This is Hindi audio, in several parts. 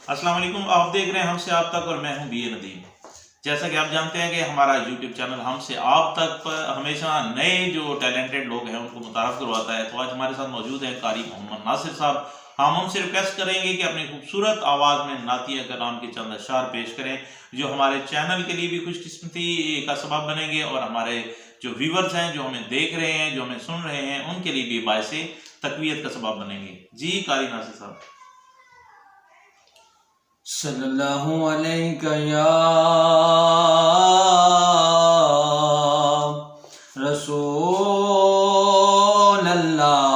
अस्सलाम वालेकुम। आप देख रहे हैं हमसे आप तक और मैं हूं बी ए नदीम। जैसा कि आप जानते हैं कि हमारा यूट्यूब चैनल हमसे आप तक पर हमेशा नए जो टैलेंटेड लोग हैं उनको मुतारफ करवाता है। तो आज हमारे साथ मौजूद है कारी मोहम्मद नासिर साहब। हम उनसे रिक्वेस्ट करेंगे कि अपनी खूबसूरत आवाज़ में नातिया कलाम के चंद अशार पेश करें जो हमारे चैनल के लिए भी खुशकिस्मती का सबब बनेंगे और हमारे जो व्यूवर्स हैं, जो हमें देख रहे हैं, जो हमें सुन रहे हैं, उनके लिए भी बायसे तकवीयत का सबब बनेंगे। जी कारी नासिर साहब। सल्लल्लाहु अलैहि या रसूल अल्लाह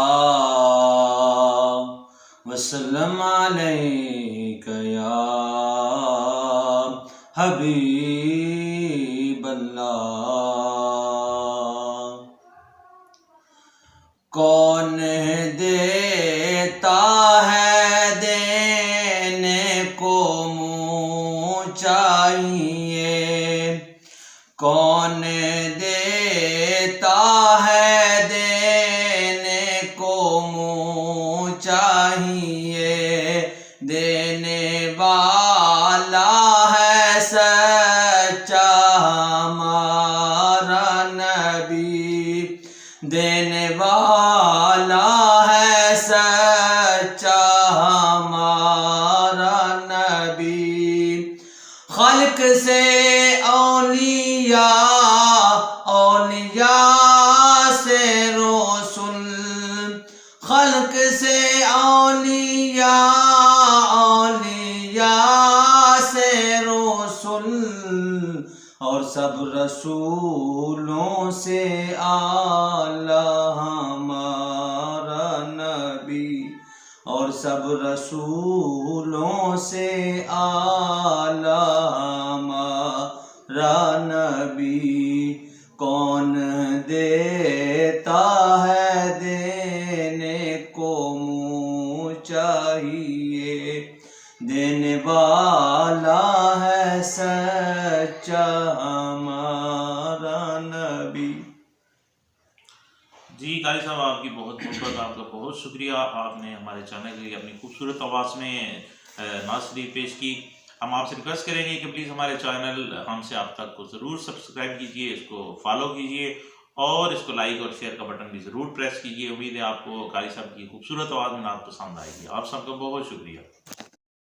वसल्लम अलैका या हबीब अल्लाह। कौन देता है देने को मुँह चाहिए, कौन देता है देने को मुँह चाहिए। देने वाला है सच्चा हमारा नबी, देने वाला है सच्चा हमारा नबी। खल्क से औलिया, औलिया से रसूल, खल्क से औलिया, औलिया से रसूल, और सब रसूलों से आला हमारा नबी, और सब रसूलों से आला हमारा नबी। कौन देता है देने को मुँह चाहिए, देने वाला है सच्चा हमारा नबी। जी कारी साहब, आपकी बहुत बहुत आपका बहुत शुक्रिया। आपने हमारे चैनल के लिए अपनी खूबसूरत आवाज़ में नासरी पेश की। हम आपसे रिक्वेस्ट करेंगे कि प्लीज़ हमारे चैनल हमसे आप तक को ज़रूर सब्सक्राइब कीजिए, इसको फॉलो कीजिए और इसको लाइक और शेयर का बटन भी ज़रूर प्रेस कीजिए। उम्मीद है आपको कारी साहब की खूबसूरत आवाज़ में नात पसंद आएगी। आप सबका बहुत शुक्रिया।